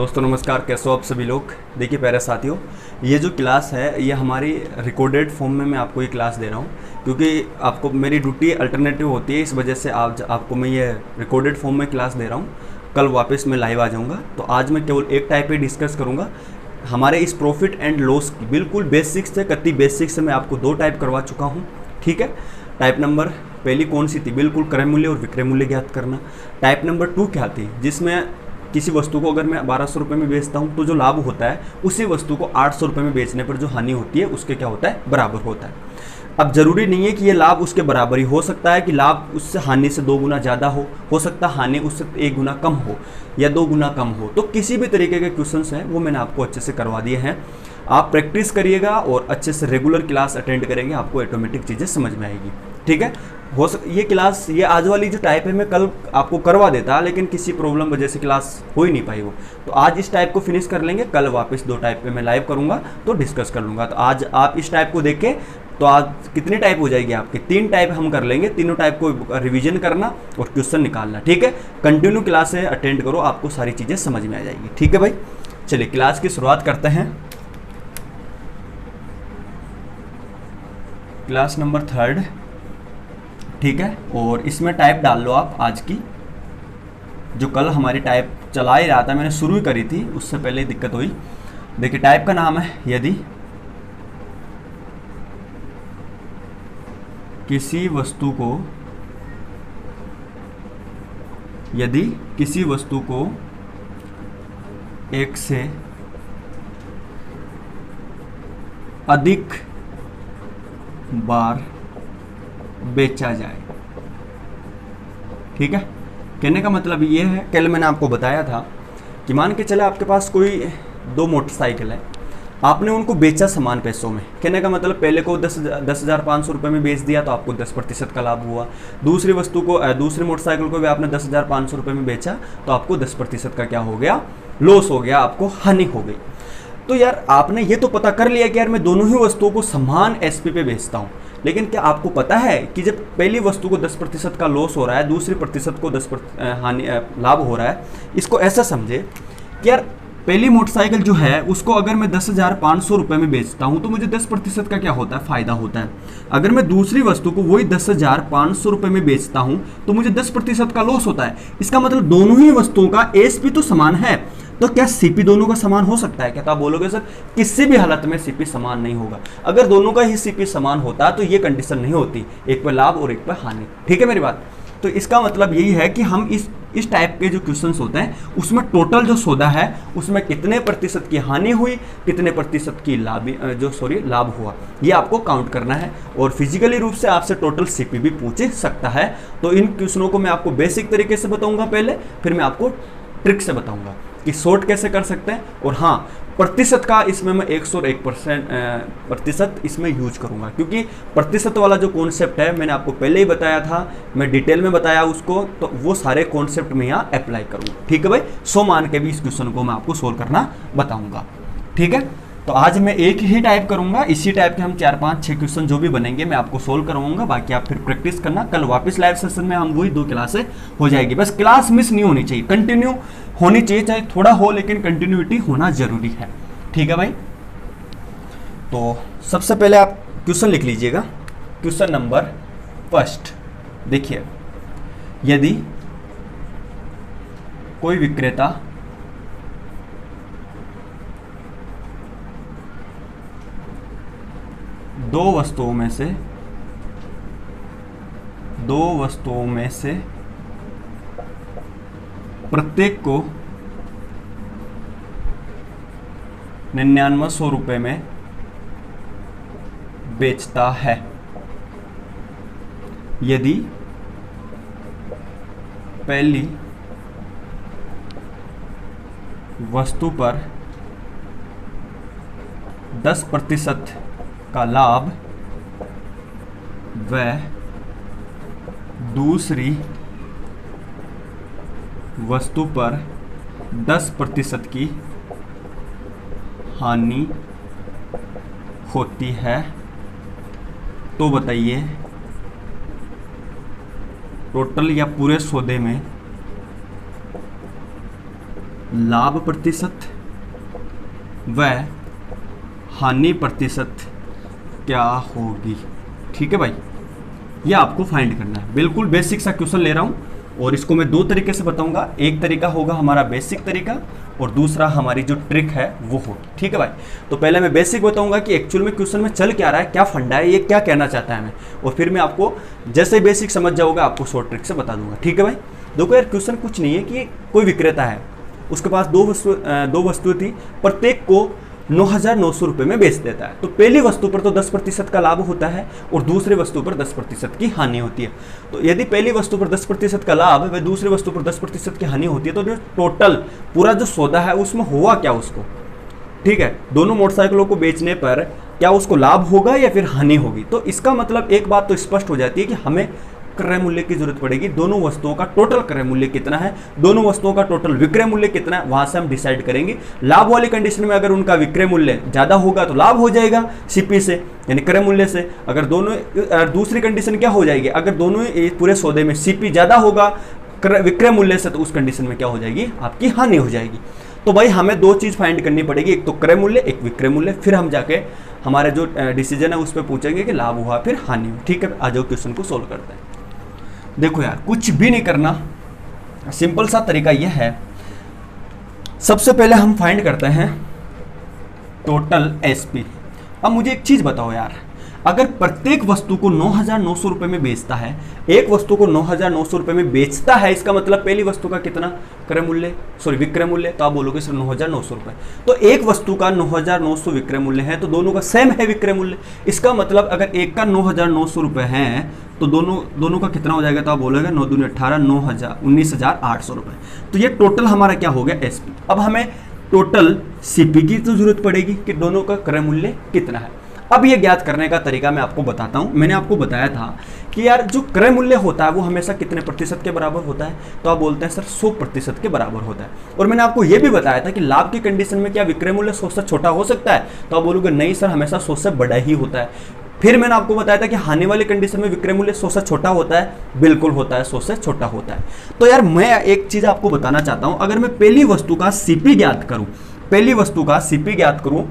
दोस्तों नमस्कार, कैसे हो आप सभी लोग। देखिए प्यारे साथियों, ये जो क्लास है ये हमारी रिकॉर्डेड फॉर्म में मैं आपको ये क्लास दे रहा हूँ, क्योंकि आपको मेरी ड्यूटी अल्टरनेटिव होती है। इस वजह से आपको मैं ये रिकॉर्डेड फॉर्म में क्लास दे रहा हूँ। कल वापस मैं लाइव आ जाऊँगा। तो आज मैं केवल एक टाइप पे डिस्कस करूँगा हमारे इस प्रॉफिट एंड लॉस की। बिल्कुल बेसिक से कति बेसिक से मैं आपको 2 टाइप करवा चुका हूँ, ठीक है। टाइप नंबर पहली कौन सी थी, बिल्कुल क्रय मूल्य और विक्रय मूल्य ज्ञात करना। टाइप नंबर 2 क्या थी, जिसमें किसी वस्तु को अगर मैं 1200 रुपये में बेचता हूँ तो जो लाभ होता है उसी वस्तु को 800 रुपये में बेचने पर जो हानि होती है उसके क्या होता है, बराबर होता है। अब जरूरी नहीं है कि ये लाभ उसके बराबर ही हो सकता है कि लाभ उससे हानि से 2 गुना ज़्यादा हो सकता है हानि उससे 1 गुना कम हो या 2 गुना कम हो। तो किसी भी तरीके के क्वेश्चंस हैं वो मैंने आपको अच्छे से करवा दिए हैं। आप प्रैक्टिस करिएगा और अच्छे से रेगुलर क्लास अटेंड करेंगे, आपको ऑटोमेटिक चीज़ें समझ में आएगी, ठीक है। ये क्लास, ये आज वाली जो टाइप है मैं कल आपको करवा देता, लेकिन किसी प्रॉब्लम वजह से क्लास हो ही नहीं पाई वो। तो आज इस टाइप को फिनिश कर लेंगे, कल वापस 2 टाइप पे मैं लाइव करूंगा तो डिस्कस कर लूँगा। तो आज आप इस टाइप को देख के, तो आज कितनी टाइप हो जाएगी आपकी, 3 टाइप हम कर लेंगे। तीनों टाइप को रिवीजन करना और क्वेश्चन निकालना, ठीक है। कंटिन्यू क्लासें अटेंड करो, आपको सारी चीज़ें समझ में आ जाएगी, ठीक है भाई। चलिए क्लास की शुरुआत करते हैं। क्लास नंबर 3, ठीक है। और इसमें टाइप डाल लो आप आज की, जो कल हमारी टाइप चला ही रहा था, मैंने शुरू ही करी थी, उससे पहले दिक्कत हुई। देखिए टाइप का नाम है यदि किसी वस्तु को एक से अधिक बार बेचा जाए, ठीक है। कहने का मतलब ये है, कल मैंने आपको बताया था कि मान के चले आपके पास कोई 2 मोटरसाइकिल है, आपने उनको बेचा समान पैसों में। कहने का मतलब पहले को 10,500 रुपये में बेच दिया तो आपको 10% का लाभ हुआ। दूसरी मोटरसाइकिल को भी आपने 10,500 रुपये में बेचा तो आपको 10% का क्या हो गया, लॉस हो गया, आपको हानि हो गई। तो यार आपने ये तो पता कर लिया कि यार मैं दोनों ही वस्तुओं को समान एसपी पे बेचता हूँ, लेकिन क्या आपको पता है कि जब पहली वस्तु को 10% का लॉस हो रहा है, दूसरी प्रतिशत को 10% लाभ हो रहा है। इसको ऐसा समझे कि यार पहली मोटरसाइकिल जो है उसको अगर मैं 10,500 रुपये में बेचता हूँ तो मुझे 10% का क्या होता है, फायदा होता है। अगर मैं दूसरी वस्तु को वही 10,500 रुपये में बेचता हूँ तो मुझे 10% का लॉस होता है। इसका मतलब दोनों ही वस्तुओं का एसपी तो समान है, तो क्या सीपी दोनों का समान हो सकता है? क्या आप बोलोगे सर किसी भी हालत में सीपी समान नहीं होगा। अगर दोनों का ही सीपी समान होता तो ये कंडीशन नहीं होती, एक पे लाभ और एक पे हानि, ठीक है मेरी बात। तो इसका मतलब यही है कि हम इस टाइप के जो क्वेश्चंस होते हैं उसमें टोटल जो सौदा है उसमें कितने प्रतिशत की हानि हुई, कितने प्रतिशत की लाभ हुआ, ये आपको काउंट करना है। और फिजिकली रूप से आपसे टोटल सीपी भी पूछ सकता है। तो इन क्वेश्चनों को मैं आपको बेसिक तरीके से बताऊंगा पहले, फिर मैं आपको ट्रिक से बताऊंगा कि शॉर्ट कैसे कर सकते हैं। और हाँ, प्रतिशत का इसमें मैं 101% प्रतिशत इसमें यूज करूंगा, क्योंकि प्रतिशत वाला जो कॉन्सेप्ट है मैंने आपको पहले ही बताया था, मैं डिटेल में बताया उसको, तो वो सारे कॉन्सेप्ट में यहाँ अप्लाई करूंगा, ठीक है भाई। 100 मान के भी इस क्वेश्चन को मैं आपको सोल्व करना बताऊंगा, ठीक है। तो आज मैं एक ही टाइप करूंगा, इसी टाइप के हम 4, 5, 6 क्वेश्चन जो भी बनेंगे मैं आपको सोल्व करवाऊंगा। बाकी आप फिर प्रैक्टिस करना, कल वापस लाइव सेशन में हम वही 2 क्लासें हो जाएगी। बस क्लास मिस नहीं होनी चाहिए, कंटिन्यू होनी चाहिए, चाहे थोड़ा हो लेकिन कंटिन्यूटी होना जरूरी है, ठीक है भाई। तो सबसे पहले आप क्वेश्चन लिख लीजिएगा। क्वेश्चन नंबर 1, देखिए यदि कोई विक्रेता दो वस्तुओं में से प्रत्येक को 9900 रुपये में बेचता है, यदि पहली वस्तु पर 10% का लाभ व दूसरी वस्तु पर 10% की हानि होती है, तो बताइए टोटल या पूरे सौदे में लाभ प्रतिशत व हानि प्रतिशत क्या होगी। ठीक है भाई, ये आपको फाइंड करना है। बिल्कुल बेसिक सा क्वेश्चन ले रहा हूँ और इसको मैं दो तरीके से बताऊंगा। एक तरीका होगा हमारा बेसिक तरीका और दूसरा हमारी जो ट्रिक है वो होगी। ठीक है भाई, तो पहले मैं बेसिक बताऊंगा कि एक्चुअल में क्वेश्चन में चल क्या रहा है, क्या फंडा है, ये क्या कहना चाहता है मैं, और फिर मैं आपको जैसे बेसिक समझ जाओगे आपको शॉर्ट ट्रिक से बता दूंगा। ठीक है भाई, देखो यार क्वेश्चन कुछ नहीं है कि कोई विक्रेता है, उसके पास दो वस्तु थी, प्रत्येक को 9,900 रुपये में बेच देता है। तो पहली वस्तु पर तो 10% का लाभ होता है और दूसरी वस्तु पर 10% की हानि होती है। तो यदि पहली वस्तु पर 10% का लाभ व दूसरी वस्तु पर 10% की हानि होती है, तो जो टोटल पूरा जो सौदा है उसमें हुआ क्या उसको। ठीक है, दोनों मोटरसाइकिलों को बेचने पर क्या उसको लाभ होगा या फिर हानि होगी। तो इसका मतलब एक बात तो स्पष्ट हो जाती है कि हमें क्रय मूल्य की जरूरत पड़ेगी। दोनों वस्तुओं का टोटल क्रय मूल्य कितना है, दोनों वस्तुओं का टोटल विक्रय मूल्य कितना है, वहां से हम डिसाइड करेंगे। लाभ वाली कंडीशन में अगर उनका विक्रय मूल्य ज्यादा होगा तो लाभ हो जाएगा सीपी से, यानी क्रय मूल्य से। अगर दोनों, दूसरी कंडीशन क्या हो जाएगी, अगर दोनों पूरे सौदे में सीपी ज्यादा होगा विक्रय मूल्य से, तो उस कंडीशन में क्या हो जाएगी, आपकी हानि हो जाएगी। तो भाई हमें दो चीज फाइंड करनी पड़ेगी, एक तो क्रय मूल्य, एक विक्रय मूल्य। फिर हम जाके हमारे जो डिसीजन है उस पर पूछेंगे कि लाभ हुआ फिर हानि हुई। ठीक है, आ जाओ क्वेश्चन को सोल्व करते हैं। देखो यार कुछ भी नहीं करना, सिंपल सा तरीका यह है। सबसे पहले हम फाइंड करते हैं टोटल एसपी। अब मुझे एक चीज बताओ यार, अगर प्रत्येक वस्तु को 9,900 रुपये में बेचता है, एक वस्तु को 9,900 रुपये में बेचता है, इसका मतलब पहली वस्तु का कितना क्रय मूल्य, सॉरी विक्रय मूल्य, तो आप बोलोगे सिर्फ 9,900 रुपये। तो एक वस्तु का 9,900 विक्रय मूल्य है, तो दोनों का सेम है विक्रय मूल्य। इसका मतलब अगर एक का 9,900 रुपये है तो दोनों का कितना हो जाएगा, तो आप बोलोगे 9 दूनी 18, 19,800 रुपये। तो ये टोटल हमारा क्या हो गया, एसपी। अब हमें टोटल सीपी की तो जरूरत पड़ेगी कि दोनों का क्रय मूल्य कितना है। अब ये ज्ञात करने का तरीका मैं आपको बताता हूं। मैंने आपको बताया था कि यार जो क्रय मूल्य होता है वो हमेशा कितने प्रतिशत के बराबर होता है, तो आप बोलते हैं सर 100% के बराबर होता है। और मैंने आपको ये भी बताया था कि लाभ की कंडीशन में क्या विक्रय मूल्य 100 से छोटा हो सकता है, तो आप बोलोगे नहीं सर हमेशा 100 से बड़ा ही होता है। फिर मैंने आपको बताया था कि हानि वाली कंडीशन में विक्रय मूल्य 100 से छोटा होता है, बिल्कुल होता है, 100 से छोटा होता है। तो यार मैं एक चीज आपको बताना चाहता हूं, अगर मैं पहली वस्तु का सीपी ज्ञात करूं, पहली वस्तु का सीपी ज्ञात करूं,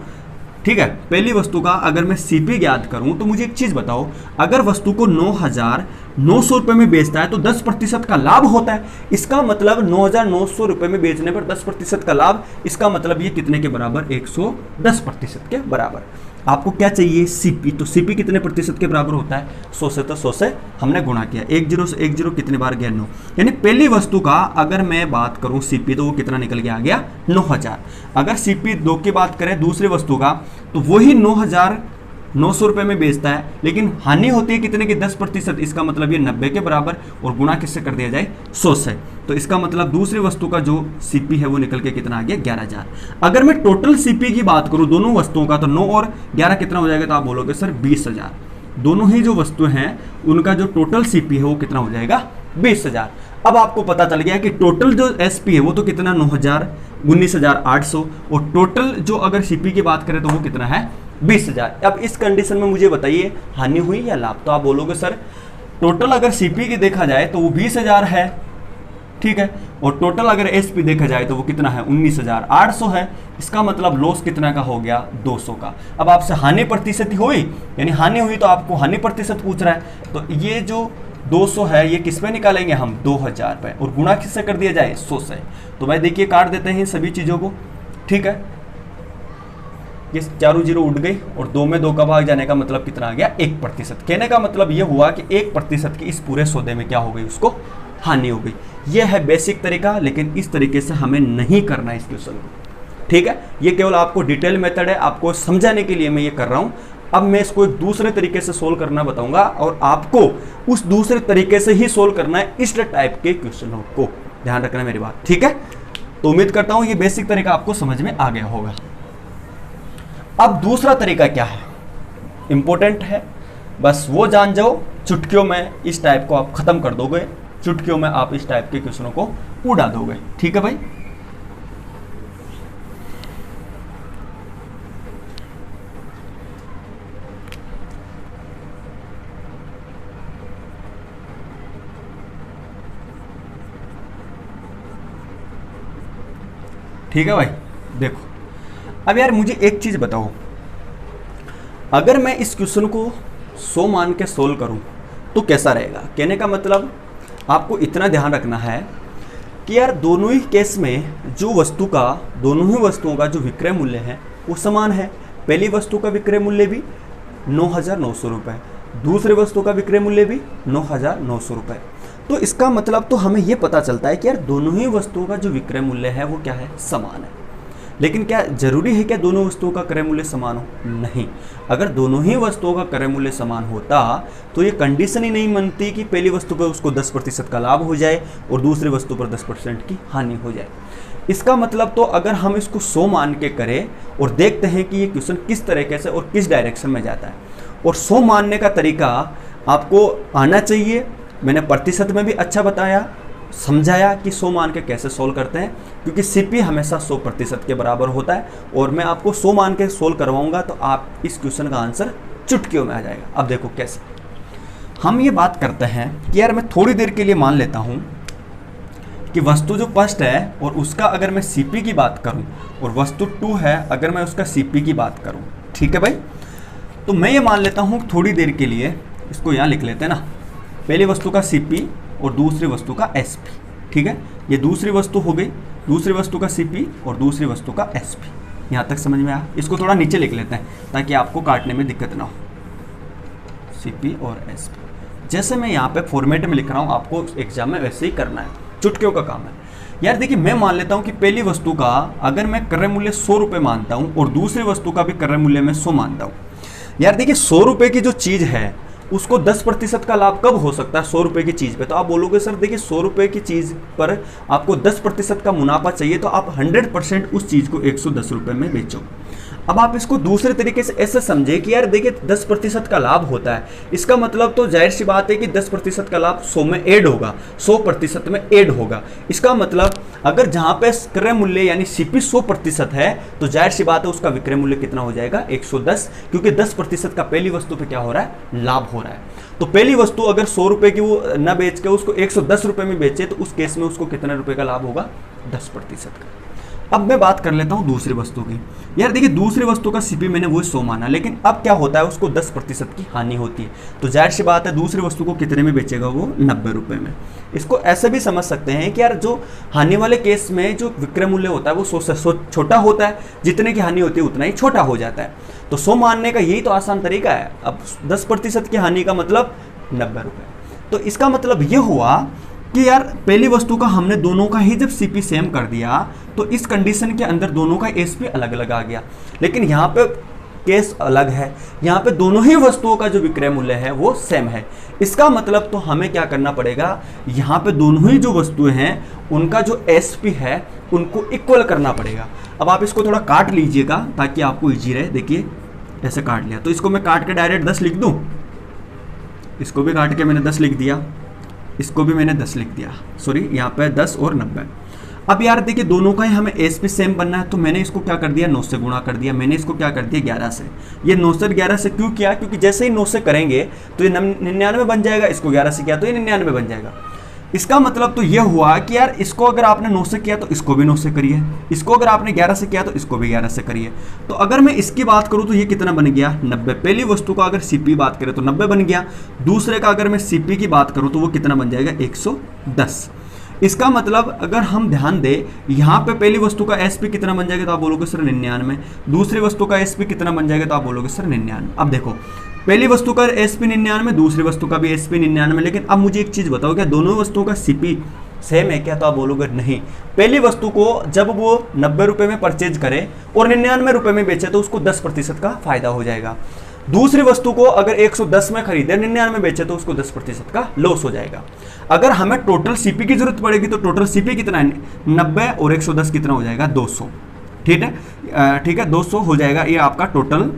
ठीक है, पहली वस्तु का अगर मैं सीपी ज्ञात करूं, तो मुझे एक चीज बताओ, अगर वस्तु को 9,900 रुपये में बेचता है तो 10% का लाभ होता है। इसका मतलब 9,900 रुपये में बेचने पर 10% का लाभ, इसका मतलब ये कितने के बराबर, 110% के बराबर। आपको क्या चाहिए, सीपी। तो सीपी कितने प्रतिशत के बराबर होता है, 100 से। तो 100 से हमने गुणा किया, 1 0 से 1 0 कितने बार गया, 9। यानी पहली वस्तु का अगर मैं बात करूं सीपी, तो वो कितना निकल के आ गया, 9,000। अगर सीपी 2 की बात करें दूसरी वस्तु का, तो वही 9,900 रुपये में बेचता है, लेकिन हानि होती है कितने की, 10%। इसका मतलब ये 90 के बराबर, और गुणा किससे कर दिया जाए, 100 से। तो इसका मतलब दूसरी वस्तु का जो सीपी है वो निकल के कितना आ गया, 11,000। अगर मैं टोटल सीपी की बात करूं दोनों वस्तुओं का, तो 9 और 11 कितना हो जाएगा, तो आप बोलोगे सर 20,000। दोनों ही जो वस्तुएं हैं उनका जो टोटल सीपी है वो कितना हो जाएगा, 20,000। अब आपको पता चल गया कि टोटल जो एसपी है वो तो कितना 9,000, 19,800, और टोटल जो अगर सीपी की बात करें तो वो कितना है, 20,000। अब इस कंडीशन में मुझे बताइए हानि हुई या लाभ, तो आप बोलोगे सर टोटल अगर सीपी की देखा जाए तो वो 20,000 है, ठीक है, और टोटल अगर एसपी देखा जाए तो वो कितना है, 19,800 है। इसका मतलब लॉस कितना का हो गया, 200 का। अब आपसे हानि प्रतिशत हुई, यानी हानि हुई तो आपको हानि प्रतिशत पूछ रहा है, तो ये जो 200 है ये किस पे निकालेंगे हम, 2,000 पे, और गुणा किससे कर दिया जाए, 100 से। तो भाई देखिए काट देते हैं सभी चीज़ों को, ठीक है, ये चारों जीरो उठ गई, और 2 में 2 का भाग जाने का मतलब कितना आ गया, 1%। कहने का मतलब ये हुआ कि 1% की इस पूरे सौदे में क्या हो गई, उसको हानि हो गई। यह है बेसिक तरीका, लेकिन इस तरीके से हमें नहीं करना इस क्वेश्चन को, ठीक है। ये केवल आपको डिटेल मेथड है, आपको समझाने के लिए मैं ये कर रहा हूँ। अब मैं इसको एक दूसरे तरीके से सोल्व करना बताऊंगा, और आपको उस दूसरे तरीके से ही सोल्व करना है इस टाइप के क्वेश्चनों को, ध्यान रखना मेरी बात, ठीक है। तो उम्मीद करता हूं ये बेसिक तरीका आपको समझ में आ गया होगा। अब दूसरा तरीका क्या है, इंपॉर्टेंट है, बस वो जान जाओ, चुटकियों में इस टाइप को आप खत्म कर दोगे, चुटकियों में आप इस टाइप के क्वेश्चनों को उड़ा दोगे, ठीक है भाई। ठीक है भाई। देखो अब यार मुझे एक चीज़ बताओ, अगर मैं इस क्वेश्चन को 100 मान के सोल्व करूं तो कैसा रहेगा। कहने का मतलब आपको इतना ध्यान रखना है कि यार दोनों ही केस में जो वस्तु का, दोनों ही वस्तुओं का जो विक्रय मूल्य है वो समान है। पहली वस्तु का विक्रय मूल्य भी 9,900 रुपये, दूसरे वस्तु का विक्रय मूल्य भी 9,900 रुपये। तो इसका मतलब तो हमें ये पता चलता है कि यार दोनों ही वस्तुओं का जो विक्रय मूल्य है वो क्या है, समान है। लेकिन क्या जरूरी है क्या दोनों वस्तुओं का क्रय मूल्य समान हो? नहीं। अगर दोनों ही वस्तुओं का क्रय मूल्य समान होता तो ये कंडीशन ही नहीं बनती कि पहली वस्तु पर उसको 10% का लाभ हो जाए और दूसरी वस्तु पर 10% की हानि हो जाए। इसका मतलब तो अगर हम इसको 100 मान के करें और देखते हैं कि ये क्वेश्चन किस तरीके से और किस डायरेक्शन में जाता है, और 100 मानने का तरीका आपको आना चाहिए। मैंने प्रतिशत में भी अच्छा बताया, समझाया कि 100 मान के कैसे सोल्व करते हैं, क्योंकि सीपी हमेशा 100% के बराबर होता है और मैं आपको 100 मान के सोल्व करवाऊंगा तो आप इस क्वेश्चन का आंसर चुटकियों में आ जाएगा। अब देखो कैसे हम ये बात करते हैं कि यार मैं थोड़ी देर के लिए मान लेता हूं कि वस्तु जो फर्स्ट है और उसका अगर मैं सीपी की बात करूं और वस्तु 2 है अगर मैं उसका सीपी की बात करूं, ठीक है भाई। तो मैं ये मान लेता हूं थोड़ी देर के लिए, इसको यहाँ लिख लेते हैं ना, पहली वस्तु का सीपी और दूसरी वस्तु का एसपी, ठीक है। ये दूसरी वस्तु हो गई, दूसरी वस्तु का सीपी और दूसरी वस्तु का एसपी। यहाँ तक समझ में आया? इसको थोड़ा नीचे लिख लेते हैं ताकि आपको काटने में दिक्कत ना हो। सीपी और एसपी जैसे मैं यहाँ पे फॉर्मेट में लिख रहा हूँ, आपको एग्जाम में वैसे ही करना है, चुटकियों का काम है। यार देखिए मैं मान लेता हूँ कि पहली वस्तु का अगर मैं क्रय मूल्य 100 रुपये मानता हूँ और दूसरी वस्तु का भी क्रय मूल्य मैं 100 मानता हूँ। यार देखिए 100 रुपये की जो चीज़ है उसको 10% का लाभ कब हो सकता है 100 रुपये की चीज़ पे? तो आप बोलोगे सर देखिए 100 रुपये की चीज़ पर आपको 10% का मुनाफा चाहिए, तो आप 100% उस चीज़ को 110 रुपये में बेचो। अब आप इसको दूसरे तरीके से ऐसे समझे कि यार देखिए 10% का लाभ होता है, इसका मतलब तो जाहिर सी बात है कि 10% का लाभ 100 में ऐड होगा, 100% में ऐड होगा। इसका मतलब अगर जहाँ पे क्रय मूल्य यानी सीपी 100% है तो जाहिर सी बात है उसका विक्रय मूल्य कितना हो जाएगा 110, क्योंकि 10% का पहली वस्तु पे क्या हो रहा है, लाभ हो रहा है। तो पहली वस्तु अगर 100 रुपये की वो न बेच के उसको 110 रुपये में बेचे तो उस केस में उसको कितने रुपये का लाभ होगा, 10% का। अब मैं बात कर लेता हूं दूसरी वस्तु की। यार देखिए दूसरी वस्तु का सीपी मैंने वो 100 माना, लेकिन अब क्या होता है उसको 10% की हानि होती है, तो जाहिर सी बात है दूसरी वस्तु को कितने में बेचेगा वो 90 रुपये में। इसको ऐसे भी समझ सकते हैं कि यार जो हानि वाले केस में जो विक्रय मूल्य होता है वो 100 से छोटा होता है, जितने की हानि होती है उतना ही छोटा हो जाता है। तो 100 मानने का यही तो आसान तरीका है। अब 10% की हानि का मतलब 90 रुपये। तो इसका मतलब ये हुआ कि यार पहली वस्तु का हमने दोनों का ही जब सीपी सेम कर दिया तो इस कंडीशन के अंदर दोनों का एसपी अलग अलग आ गया। लेकिन यहाँ पे केस अलग है, यहाँ पे दोनों ही वस्तुओं का जो विक्रय मूल्य है वो सेम है। इसका मतलब तो हमें क्या करना पड़ेगा, यहाँ पे दोनों ही जो वस्तुएं हैं उनका जो एसपी है उनको इक्वल करना पड़ेगा। अब आप इसको थोड़ा काट लीजिएगा ताकि आपको ईजी रहे। देखिए ऐसे काट लिया, तो इसको मैं काट के डायरेक्ट 10 लिख दूँ, इसको भी काट के मैंने 10 लिख दिया, इसको भी मैंने 10 लिख दिया, सॉरी यहाँ पे 10 और 90। अब यार देखिए दोनों का ही हमें एसपी सेम बनना है, तो मैंने इसको क्या कर दिया 9 से गुणा कर दिया, मैंने इसको क्या कर दिया 11 से। ये 9 से 11 से क्यों किया, क्योंकि जैसे ही 9 से करेंगे तो ये 99 बन जाएगा, इसको 11 से किया तो ये 99 बन जाएगा। इसका मतलब तो ये हुआ कि यार इसको अगर आपने 9 से किया तो इसको भी 9 से करिए, इसको अगर आपने 11 से किया तो इसको भी 11 से करिए। तो अगर मैं इसकी बात करूं तो ये कितना बन गया 90। पहली वस्तु का अगर सीपी बात करें तो 90 बन गया, दूसरे का अगर मैं सीपी की बात करूं तो वो कितना बन जाएगा 110। इसका मतलब अगर हम ध्यान दें यहाँ पे पहली वस्तु का एसपी कितना बन जाएगा तो आप बोलोगे सर 99, दूसरी वस्तु का एसपी कितना बन जाएगा तो आप बोलोगे सर 99। अब देखो पहली वस्तु का एसपी 99, दूसरी वस्तु का भी एसपी 99। लेकिन अब मुझे एक चीज बताओ, क्या दोनों वस्तुओं का सीपी सेम है क्या? तो आप बोलोगे नहीं। पहली वस्तु को जब वो 90 रुपये में परचेज करे और 99 रुपये में बेचे तो उसको 10% का फायदा हो जाएगा। दूसरी वस्तु को अगर 110 में खरीदे 99 में बेचे तो उसको 10% का लॉस हो जाएगा। अगर हमें टोटल सीपी की जरूरत पड़ेगी तो टोटल सीपी कितना है 90 और 110 कितना हो जाएगा 200। ठीक है 200 हो जाएगा, ये आपका टोटल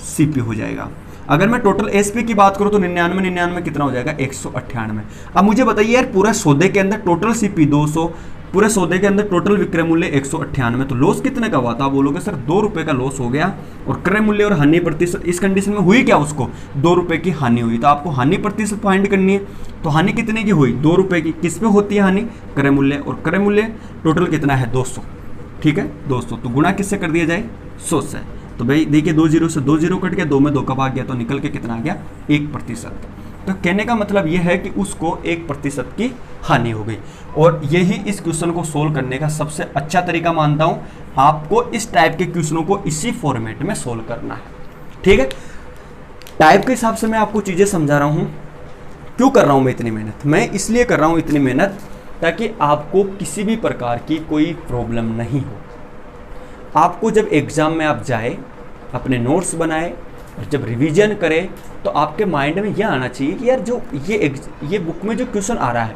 सीपी हो जाएगा। अगर मैं टोटल एसपी की बात करूं तो 99 कितना हो जाएगा 198। अब मुझे बताइए यार पूरा सौदे के अंदर टोटल सीपी 200, पूरे सौदे के अंदर टोटल विक्रय मूल्य 198, तो लॉस कितने का हुआ था? आप बोलोगे सर 2 रुपये का लॉस हो गया। और क्रय मूल्य और हानि प्रतिशत इस कंडीशन में हुई क्या, उसको 2 रुपये की हानि हुई। तो आपको हानि प्रतिशत फाइंड करनी है, तो हानि कितने की हुई 2 रुपये की। किस पे होती है हानि? क्रय मूल्य, और क्रय मूल्य टोटल कितना है 200। ठीक है दोस्तों, तो गुणा किससे कर दिया जाए, 100 से। तो भाई देखिए 2 जीरो से 2 जीरो कट गया, 2 में 2 का भाग गया तो निकल के कितना आ गया, 1%। तो कहने का मतलब यह है कि उसको 1% की हानि हो गई। और यही इस क्वेश्चन को सोल्व करने का सबसे अच्छा तरीका मानता हूं। आपको इस टाइप के क्वेश्चनों को इसी फॉर्मेट में सोल्व करना है, ठीक है। टाइप के हिसाब से मैं आपको चीजें समझा रहा हूं। क्यों कर रहा हूं मैं इतनी मेहनत, मैं इसलिए कर रहा हूं इतनी मेहनत ताकि आपको किसी भी प्रकार की कोई प्रॉब्लम नहीं हो। आपको जब एग्जाम में आप जाए, अपने नोट्स बनाए और जब रिवीजन करें तो आपके माइंड में यह आना चाहिए कि यार जो ये बुक में जो क्वेश्चन आ रहा है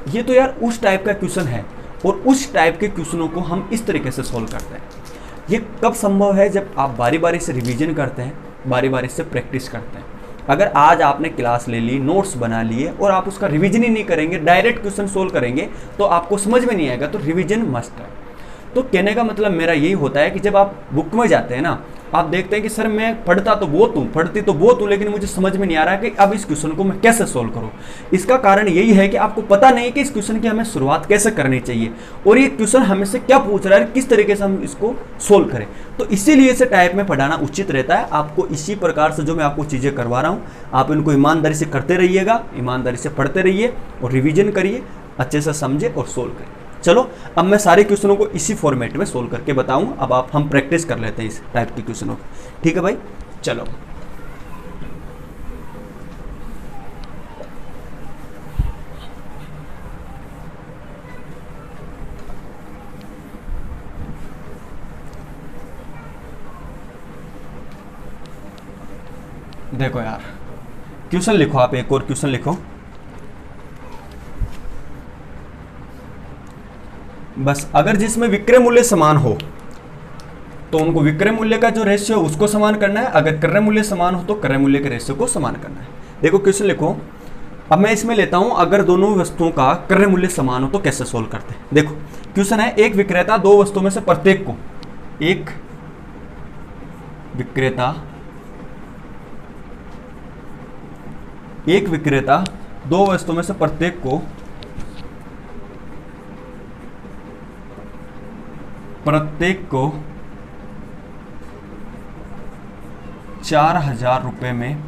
ये तो यार उस टाइप का क्वेश्चन है और उस टाइप के क्वेश्चनों को हम इस तरीके से सॉल्व करते हैं। ये कब संभव है, जब आप बारी बारी से रिवीजन करते हैं, बारी बारी से प्रैक्टिस करते हैं। अगर आज आपने क्लास ले ली, नोट्स बना लिए और आप उसका रिवीजन ही नहीं करेंगे, डायरेक्ट क्वेश्चन सोल्व करेंगे तो आपको समझ में नहीं आएगा। तो रिवीजन मस्ट है। तो कहने का मतलब मेरा यही होता है कि जब आप बुक में जाते हैं ना, आप देखते हैं कि सर मैं पढ़ता तो बहुत हूँ, पढ़ती तो बहुत हूँ, लेकिन मुझे समझ में नहीं आ रहा है कि अब इस क्वेश्चन को मैं कैसे सोल्व करूँ। इसका कारण यही है कि आपको पता नहीं कि इस क्वेश्चन की हमें शुरुआत कैसे करनी चाहिए और ये क्वेश्चन हमें से क्या पूछ रहा है, किस तरीके से हम इसको सोल्व करें। तो इसीलिए इसे टाइप में पढ़ाना उचित रहता है। आपको इसी प्रकार से जो मैं आपको चीज़ें करवा रहा हूँ, आप इनको ईमानदारी से करते रहिएगा, ईमानदारी से पढ़ते रहिए और रिविजन करिए, अच्छे से समझे और सोल्व करिए। चलो अब मैं सारे क्वेश्चनों को इसी फॉर्मेट में सोल्व करके बताऊं। अब हम प्रैक्टिस कर लेते हैं इस टाइप के क्वेश्चनों की, ठीक है भाई। चलो देखो यार, क्वेश्चन लिखो, आप एक और क्वेश्चन लिखो बस। अगर जिसमें विक्रय मूल्य समान हो तो उनको विक्रय मूल्य का जो रेशियो है उसको समान करना है। अगर क्रय मूल्य समान हो तो क्रय मूल्य के रेशियो को समान करना है। देखो क्वेश्चन लिखो। अब मैं इसमें लेता हूं, अगर दोनों वस्तुओं का क्रय मूल्य समान हो तो कैसे सोल्व करते हैं। देखो क्वेश्चन है, एक विक्रेता दो वस्तुओं में से प्रत्येक को, एक विक्रेता दो वस्तुओं में से प्रत्येक को 4,000 रुपये में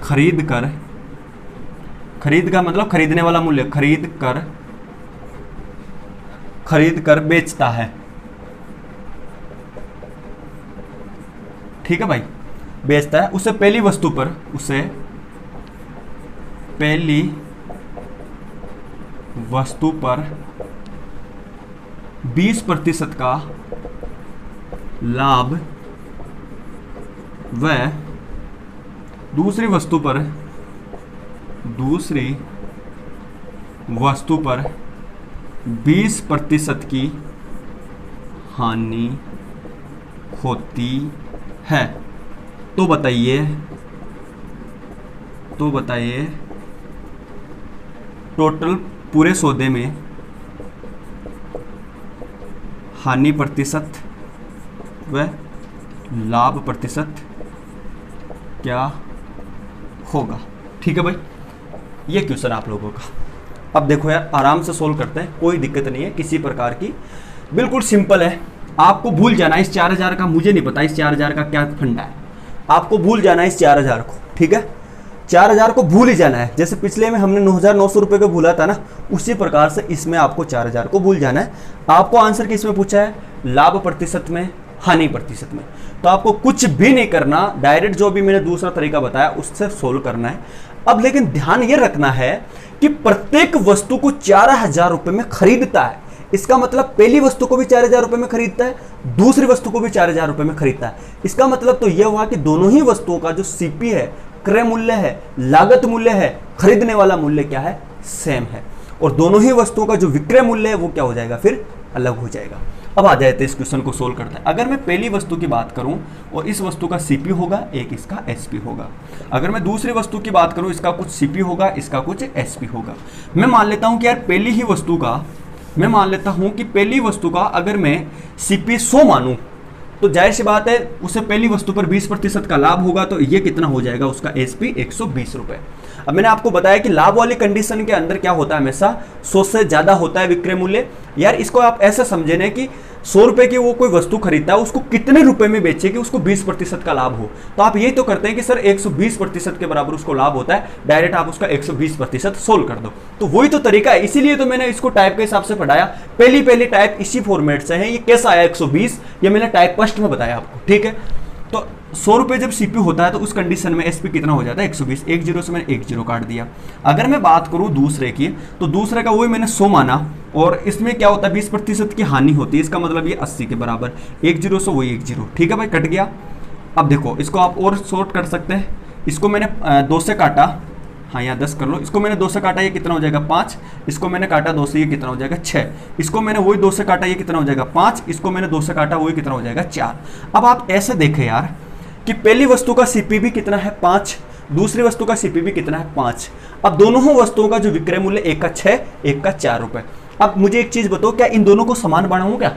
खरीद का मतलब खरीदने वाला मूल्य, खरीद कर बेचता है। ठीक है भाई, बेचता है। उसे पहली वस्तु पर 20% का लाभ व दूसरी वस्तु पर 20% की हानि होती है। तो बताइए टोटल पूरे सौदे में हानि प्रतिशत व लाभ प्रतिशत क्या होगा। ठीक है भाई, ये क्वेश्चन आप लोगों का। अब देखो यार, आराम से सोल्व करते हैं, कोई दिक्कत नहीं है किसी प्रकार की, बिल्कुल सिंपल है। आपको भूल जाना इस 4,000 का, मुझे नहीं पता इस 4,000 का क्या फंडा है, आपको भूल जाना है इस 4,000 को। ठीक है, 4,000 को भूल ही जाना है। जैसे पिछले में हमने 9,900 रुपये को भूला था ना, उसी प्रकार से इसमें आपको 4,000 को भूल जाना है। आपको आंसर किस में पूछा है, लाभ प्रतिशत में, हानि प्रतिशत में। तो आपको कुछ भी नहीं करना, डायरेक्ट जो भी मैंने दूसरा तरीका बताया उससे सोल्व करना है। अब लेकिन ध्यान ये रखना है कि प्रत्येक वस्तु को 4,000 रुपये में खरीदता है। इसका मतलब पहली वस्तु को भी 4,000 रुपये में खरीदता है, दूसरी वस्तु को भी 4,000 रुपये में खरीदता है। इसका मतलब तो यह हुआ कि दोनों ही वस्तुओं का जो सीपी है, क्रय मूल्य है, लागत मूल्य है, खरीदने वाला मूल्य क्या है, सेम है। और दोनों ही वस्तुओं का जो विक्रय मूल्य है वो क्या हो जाएगा, फिर अलग हो जाएगा। अब आ जाए तो इस क्वेश्चन को सोल्व करते हैं। अगर मैं पहली वस्तु की बात करूं और इस वस्तु का सीपी होगा, एक इसका एसपी होगा। अगर मैं दूसरी वस्तु की बात करूं, इसका कुछ सीपी होगा, इसका कुछ एसपी होगा। मैं मान लेता हूं कि यार पहली वस्तु का अगर मैं सीपी 100 मानूं तो जाहिर सी बात है उसे पहली वस्तु पर 20% का लाभ होगा, तो ये कितना हो जाएगा उसका एसपी 120 रुपये। अब मैंने आपको बताया कि लाभ वाली कंडीशन के अंदर क्या होता है, हमेशा 100 से ज्यादा होता है विक्रय मूल्य। यार इसको आप ऐसे समझे ना कि 100 रुपए की वो कोई वस्तु खरीदता है, उसको कितने रुपए में बेचे कि उसको 20% का लाभ हो। तो आप यही तो करते हैं कि सर 120% के बराबर उसको लाभ होता है, डायरेक्ट आप उसका 120% सोल्व कर दो। तो वही तो तरीका है, इसीलिए तो मैंने इसको टाइप के हिसाब से पढ़ाया। पहली टाइप इसी फॉर्मेट से है। ये कैसा आया 120, ये मैंने टाइप फर्स्ट में बताया आपको, ठीक है। तो 100 रुपए जब सीपी होता है तो उस कंडीशन में एसपी कितना हो जाता है 120। एक जीरो से मैंने एक जीरो काट दिया। अगर मैं बात करूं दूसरे की, तो दूसरे का वही मैंने 100 माना और इसमें क्या होता है 20% की हानि होती है। इसका मतलब ये 80 के बराबर, एक जीरो से वही एक जीरो, ठीक है भाई, कट गया। अब देखो इसको आप और शॉर्ट कर सकते हैं। इसको मैंने 2 से काटा, हाँ यहाँ 10 कर लो। इसको मैंने 2 से काटा, ये कितना हो जाएगा 5। इसको मैंने काटा 2 से, ये कितना हो जाएगा 6। इसको मैंने वही 2 से काटा, ये कितना हो जाएगा 5। इसको मैंने 2 से काटा, वही कितना हो जाएगा 4। अब आप ऐसे देखें यार कि पहली वस्तु का सीपी भी कितना है 5, दूसरी वस्तु का सीपी भी कितना है 5। अब दोनों वस्तुओं का जो विक्रय मूल्य, एक का 6, एक का 4 रुपए। अब मुझे एक चीज बताओ, क्या इन दोनों को समान बनाऊं क्या?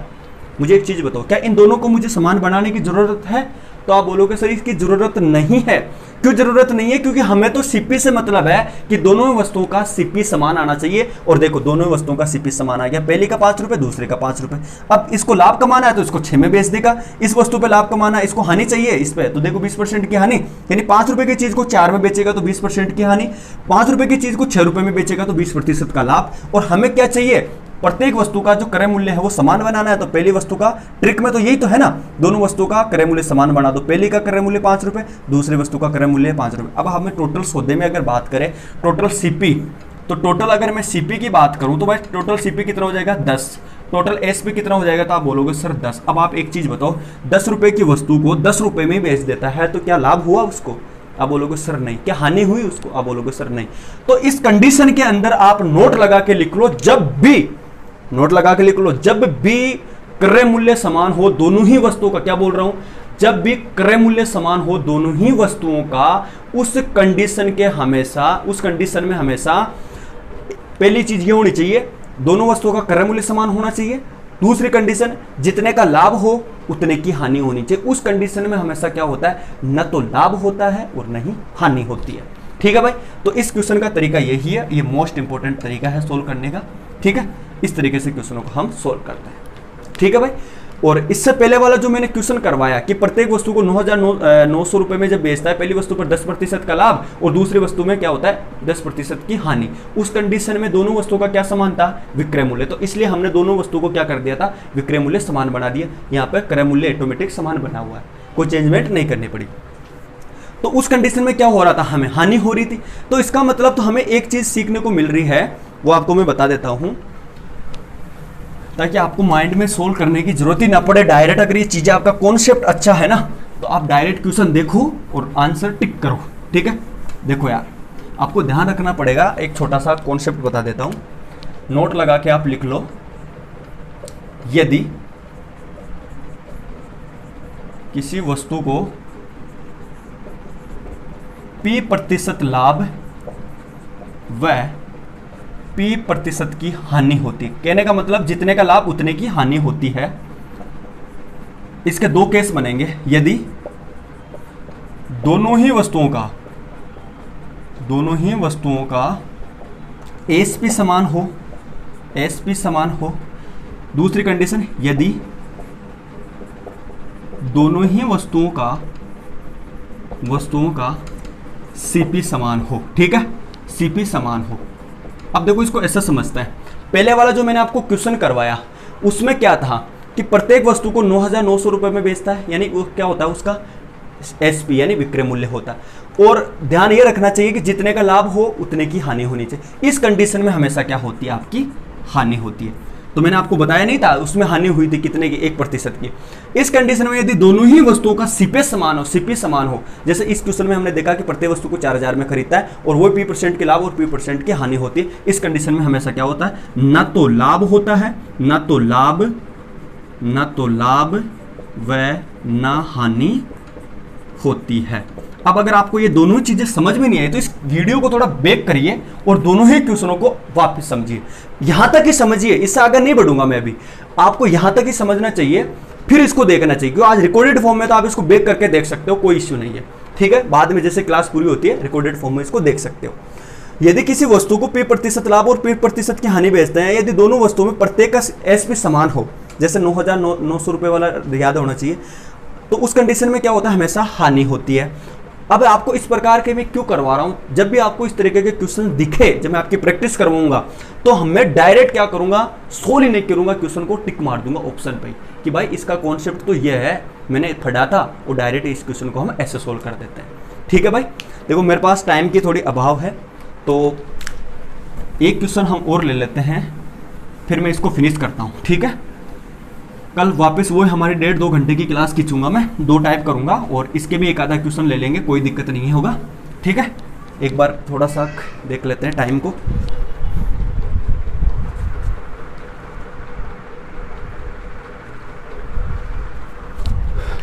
मुझे एक चीज बताओ, क्या इन दोनों को मुझे समान बनाने की जरूरत है? तो आप बोलोगे सर इसकी जरूरत नहीं है। क्यों जरूरत नहीं है? क्योंकि हमें तो सीपी से मतलब है कि दोनों वस्तुओं का सीपी समान आना चाहिए। और देखो दोनों वस्तुओं का सीपी समान आ गया, पहले का 5 रुपए, दूसरे का 5 रुपए। अब इसको लाभ कमाना है तो इसको 6 में बेच देगा। इस वस्तु पे लाभ कमाना है, इसको हानि चाहिए इस पे, तो देखो 20% की हानि, यानी 5 रुपए की चीज को 4 में बेचेगा तो 20% की हानि, 5 रुपए की चीज को 6 रुपए में बेचेगा तो 20% का लाभ। और हमें क्या चाहिए? प्रत्येक वस्तु का जो क्रय मूल्य है वो समान बनाना है। तो पहली वस्तु का ट्रिक में तो यही तो है ना, दोनों वस्तु का क्रय मूल्य समान बना दो। पहली का क्रय मूल्य 5 रुपए, दूसरी वस्तु का क्रय मूल्य 5 रुपए। अब हमें टोटल सौदे में अगर बात करें, टोटल सीपी, तो टोटल अगर मैं सीपी की बात करूं तो भाई टोटल सीपी कितना हो जाएगा 10। टोटल एसपी कितना हो जाएगा? तो आप बोलोगे सर 10। अब आप एक चीज बताओ, 10 रुपए की वस्तु को 10 रुपए में बेच देता है तो क्या लाभ हुआ उसको? आप बोलोगे सर नहीं। क्या हानि हुई उसको? आप बोलोगे सर नहीं। तो इस कंडीशन के अंदर आप नोट लगा के लिख लो, जब भी नोट लगा के लिख लो, जब भी क्रय मूल्य समान हो दोनों ही वस्तुओं का, क्या बोल रहा हूं, जब भी क्रय मूल्य समान हो दोनों ही वस्तुओं का, उस कंडीशन में हमेशा पहली चीज ये होनी चाहिए, दोनों वस्तुओं का क्रय मूल्य समान होना चाहिए। दूसरी कंडीशन, जितने का लाभ हो उतने की हानि होनी चाहिए। उस कंडीशन में हमेशा क्या होता है, न तो लाभ होता है और न ही हानि होती है। ठीक है भाई, तो इस क्वेश्चन का तरीका यही है, ये मोस्ट इंपॉर्टेंट तरीका है सोल्व करने का। ठीक है, इस तरीके से क्वेश्चनों को हम सोल्व करते हैं। ठीक है भाई, और इससे पहले वाला जो मैंने क्वेश्चन करवाया कि प्रत्येक वस्तु को 9,900 रुपए में जब बेचता है, पहली वस्तु पर 10% का लाभ और दूसरी वस्तु में क्या होता है 10% की हानि, उस कंडीशन में दोनों वस्तुओं का क्या समान था, विक्रय मूल्य। तो इसलिए हमने दोनों वस्तुओं को क्या कर दिया था, विक्रय मूल्य समान बना दिया। यहाँ पर क्रय मूल्य ऑटोमेटिक समान बना हुआ है, कोई चेंजमेंट नहीं करनी पड़ी। तो उस कंडीशन में क्या हो रहा था, हमें हानि हो रही थी। तो इसका मतलब तो हमें एक चीज सीखने को मिल रही है, वो आपको मैं बता देता हूं ताकि आपको माइंड में सोल्व करने की जरूरत ही ना पड़े। डायरेक्ट अगर ये चीजें आपका कॉन्सेप्ट अच्छा है ना, तो आप डायरेक्ट क्वेश्चन देखो और आंसर टिक करो। ठीक है, देखो यार आपको ध्यान रखना पड़ेगा। एक छोटा सा कॉन्सेप्ट बता देता हूं, नोट लगा के आप लिख लो। यदि किसी वस्तु को P% लाभ व P% की हानि होती है, कहने का मतलब जितने का लाभ उतने की हानि होती है। इसके दो केस बनेंगे, यदि दोनों ही वस्तुओं का एसपी समान हो, दूसरी कंडीशन यदि दोनों ही वस्तुओं का सीपी समान हो। ठीक है, सीपी समान हो। अब देखो इसको ऐसा समझते हैं, पहले वाला जो मैंने आपको क्वेश्चन करवाया उसमें क्या था कि प्रत्येक वस्तु को 9,900 रुपए में बेचता है, यानी वो क्या होता है उसका एसपी यानी विक्रय मूल्य होता है। और ध्यान ये रखना चाहिए कि जितने का लाभ हो उतने की हानि होनी चाहिए। इस कंडीशन में हमेशा क्या होती है, आपकी हानि होती है। तो मैंने आपको बताया नहीं था उसमें हानि हुई थी कितने की, 1% की। इस कंडीशन में यदि दोनों ही वस्तुओं का सीपी समान हो, जैसे इस क्वेश्चन में हमने देखा कि प्रत्येक वस्तु को 4,000 में खरीदता है और वो P% के लाभ और P% की हानि होती है। इस कंडीशन में हमेशा क्या होता है, न तो लाभ होता है, न तो लाभ व न हानि होती है। अब अगर आपको ये दोनों चीजें समझ में नहीं आई तो इस वीडियो को थोड़ा बैक करिए और दोनों ही क्वेश्चनों को वापस समझिए। यहां तक ही समझिए, इससे आगे नहीं बढ़ूंगा मैं अभी। आपको यहां तक ही समझना चाहिए फिर इसको देखना चाहिए, क्योंकि आज रिकॉर्डेड फॉर्म में तो आप इसको बेक करके देख सकते हो, कोई इश्यू नहीं है, ठीक है। बाद में जैसे क्लास पूरी होती है रिकॉर्डेड फॉर्म में इसको देख सकते हो। यदि किसी वस्तु को P% लाभ और P% की हानि बेचते हैं, यदि दोनों वस्तुओं में प्रत्येक का SP समान हो, जैसे 9,900 रुपये वाला याद होना चाहिए, तो उस कंडीशन में क्या होता है, हमेशा हानि होती है। अब आपको इस प्रकार के मैं क्यों करवा रहा हूँ, जब भी आपको इस तरीके के क्वेश्चन दिखे, जब मैं आपकी प्रैक्टिस करवाऊंगा, तो मैं डायरेक्ट क्या करूंगा, सोल्व ही नहीं करूंगा, क्वेश्चन को टिक मार दूंगा ऑप्शन पे कि भाई इसका कॉन्सेप्ट तो ये है, मैंने पढ़ा था, और डायरेक्ट इस क्वेश्चन को हम ऐसे सोल्व कर देते हैं, ठीक है भाई। देखो मेरे पास टाइम की थोड़ी अभाव है, तो एक क्वेश्चन हम और ले लेते हैं, फिर मैं इसको फिनिश करता हूँ, ठीक है। कल वापस वो हमारी 1.5-2 घंटे की क्लास खींचूंगा, मैं 2 टाइप करूंगा, और इसके भी एक आधा क्वेश्चन ले लेंगे, कोई दिक्कत नहीं होगा, ठीक है। एक बार थोड़ा सा देख लेते हैं टाइम को।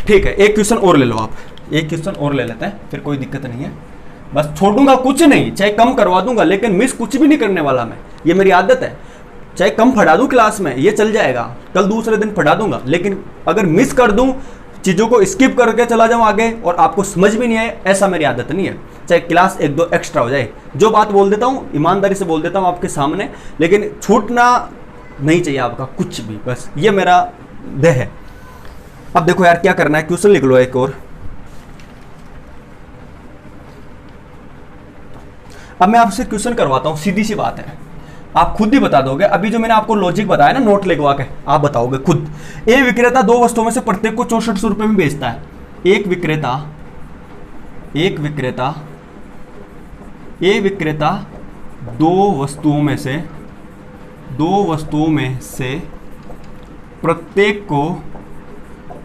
ठीक है, एक क्वेश्चन और ले लो आप, एक क्वेश्चन और ले लेते हैं, फिर कोई दिक्कत नहीं है। बस छोड़ूंगा कुछ नहीं, चाहे कम करवा दूंगा, लेकिन मिस कुछ भी नहीं करने वाला मैं, ये मेरी आदत है। चाहे कम पढ़ा दूं क्लास में, ये चल जाएगा, कल दूसरे दिन पढ़ा दूंगा, लेकिन अगर मिस कर दूं, चीज़ों को स्किप करके चला जाऊं आगे और आपको समझ भी नहीं आए, ऐसा मेरी आदत नहीं है। चाहे क्लास 1-2 एक्स्ट्रा हो जाए, जो बात बोल देता हूं ईमानदारी से बोल देता हूं आपके सामने, लेकिन छूटना नहीं चाहिए आपका कुछ भी, बस ये मेरा देह है। अब देखो यार क्या करना है, क्वेश्चन लिख लो एक और। अब मैं आपसे क्वेश्चन करवाता हूं, सीधी सी बात है, आप खुद ही बता दोगे। अभी जो मैंने आपको लॉजिक बताया ना, नोट लिखवा के आप बताओगे खुद। एक विक्रेता 2 वस्तुओं में से प्रत्येक को 6400 रुपये में बेचता है। एक विक्रेता 2 वस्तुओं में से प्रत्येक को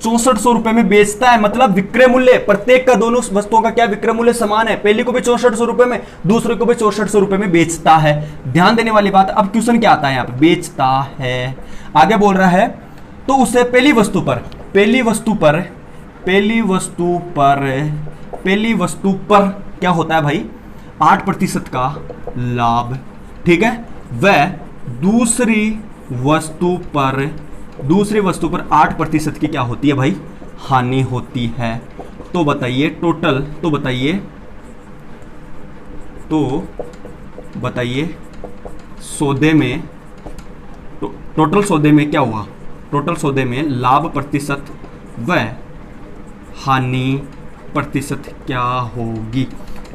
6400 रुपये में बेचता है, मतलब विक्रय मूल्य प्रत्येक का, दोनों वस्तुओं का क्या विक्रय मूल्य समान है, पहली को भी 6400 रुपये में, दूसरे को भी 6400 रुपये में बेचता है। ध्यान देने वाली बात, अब क्वेश्चन क्या आता है यहाँ पे, बेचता है, आगे बोल रहा है, तो उसे पहली वस्तु पर क्या होता है भाई, 8% का लाभ, ठीक है। वह दूसरी वस्तु पर 8% की क्या होती है भाई, हानि होती है। तो बताइए टोटल सौदे में क्या हुआ, टोटल सौदे में लाभ प्रतिशत व हानि प्रतिशत क्या होगी।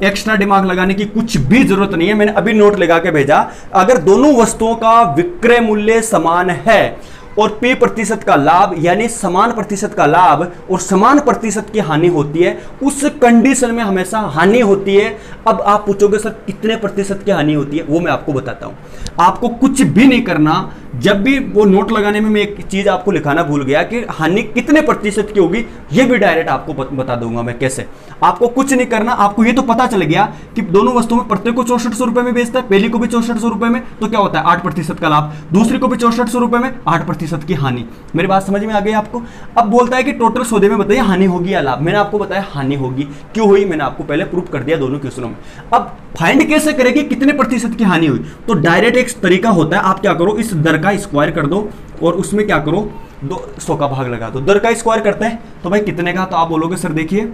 एक्स्ट्रा दिमाग लगाने की कुछ भी जरूरत नहीं है, मैंने अभी नोट लगा के भेजा। अगर दोनों वस्तुओं का विक्रय मूल्य समान है और P% का लाभ, यानी समान प्रतिशत का लाभ और समान प्रतिशत की हानि होती है, उस कंडीशन में हमेशा हानि होती है। अब आप पूछोगे सर कितने प्रतिशत की हानि होती है, वो मैं आपको बताता हूं। आपको कुछ भी नहीं करना, जब भी वो नोट लगाने में मैं एक चीज आपको लिखाना भूल गया कि हानि कितने प्रतिशत की होगी, ये भी डायरेक्ट आपको बता दूंगा मैं कैसे। आपको कुछ नहीं करना, आपको ये तो पता चल गया कि दोनों वस्तुओं में प्रत्येक को 6400 रुपए में बेचता है, पहली को भी 6400 रुपए में, तो क्या होता है 8% का लाभ, दूसरी को भी 6400 रुपए में, 8% की हानि। मेरी बात समझ में आ गई आपको। अब बोलता है कि टोटल सौदे में बताइए हानि होगी या लाभ, मैंने आपको बताया हानि होगी। क्यों हुई, मैंने आपको पहले प्रूफ कर दिया दोनों क्वेश्चनों में। अब फाइंड कैसे करेंगे कितने प्रतिशत की हानि हुई, तो डायरेक्ट एक तरीका होता है, आप क्या करो, इस दर का स्क्वायर कर दो और उसमें क्या करो 200 का भाग लगा दो। दर का स्क्वायर करते हैं तो भाई कितने का, तो आप बोलोगे सर देखिए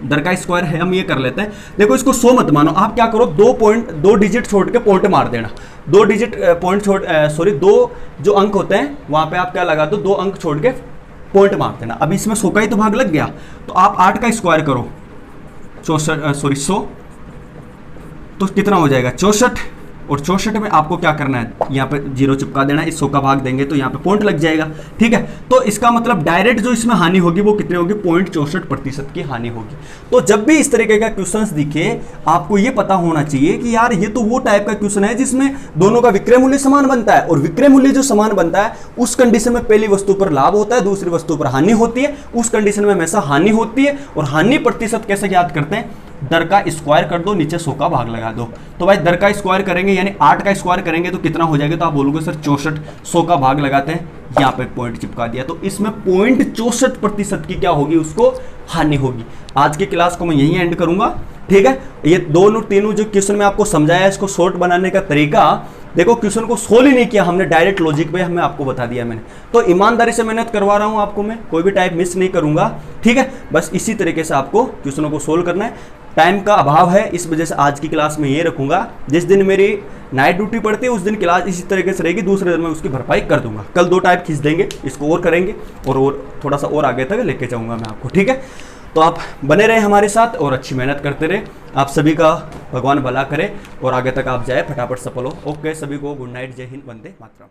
दर का स्क्वायर है, हम ये कर लेते हैं। देखो इसको 100 मत मानो, आप क्या करो 2 डिजिट छोड़ के पॉइंट मार देना। 2 डिजिट पॉइंट दो जो अंक होते हैं वहां पे आप क्या लगा दो, 2 अंक छोड़ के पॉइंट मार देना। अब इसमें 100 का ही तो भाग लग गया, तो आप 8 का स्क्वायर करो 100, तो कितना हो जाएगा 64, और 64 में आपको क्या करना है, यहाँ पे 0 चिपका देना, इस 100 का भाग देंगे तो यहाँ पे पॉइंट लग जाएगा, ठीक है। तो इसका मतलब डायरेक्ट जो इसमें हानि होगी वो कितनी होगी, 0.64% की हानि होगी। तो जब भी इस तरीके का क्वेश्चंस दिखे, आपको ये पता होना चाहिए कि यार ये तो वो टाइप का क्वेश्चन है जिसमें दोनों का विक्रय मूल्य समान बनता है, और विक्रय मूल्य जो समान बनता है उस कंडीशन में पहली वस्तु पर लाभ होता है, दूसरी वस्तु पर हानि होती है, उस कंडीशन में हमेशा हानि होती है। और हानि प्रतिशत कैसे ज्ञात करते हैं, दर का स्क्वायर कर दो, नीचे 100 का भाग लगा दो। तो भाई दर का स्क्वायर करेंगे यानी 8 का स्क्वायर करेंगे तो कितना हो जाएगा, तो आप बोलोगे सर 64, 100 का भाग लगाते हैं, यहाँ पे पॉइंट चिपका दिया, तो इसमें 0.64% की क्या होगी, उसको हानि होगी। आज की क्लास को मैं यहीं एंड करूंगा, ठीक है। ये दोनों तीनों जो क्वेश्चन में आपको समझाया, इसको शॉर्ट बनाने का तरीका देखो क्वेश्चन को सोल्व ही नहीं किया हमने, डायरेक्ट लॉजिक पे हमें आपको बता दिया मैंने। तो ईमानदारी से मेहनत करवा रहा हूँ आपको मैं, कोई भी टाइप मिस नहीं करूंगा, ठीक है। बस इसी तरीके से आपको क्वेश्चनों को सोल्व करना है। टाइम का अभाव है, इस वजह से आज की क्लास में ये रखूंगा। जिस दिन मेरी नाइट ड्यूटी पड़ती है उस दिन क्लास इसी तरीके से रहेगी, दूसरे दिन मैं उसकी भरपाई कर दूंगा। कल 2 टाइप खींच देंगे, इसको और करेंगे और थोड़ा सा और आगे तक लेके जाऊंगा मैं आपको, ठीक है। तो आप बने रहे हमारे साथ और अच्छी मेहनत करते रहे। आप सभी का भगवान भला करे और आगे तक आप जाए फटाफट सफल हो। ओके, सभी को गुड नाइट, जय हिंद, वंदे मातरम।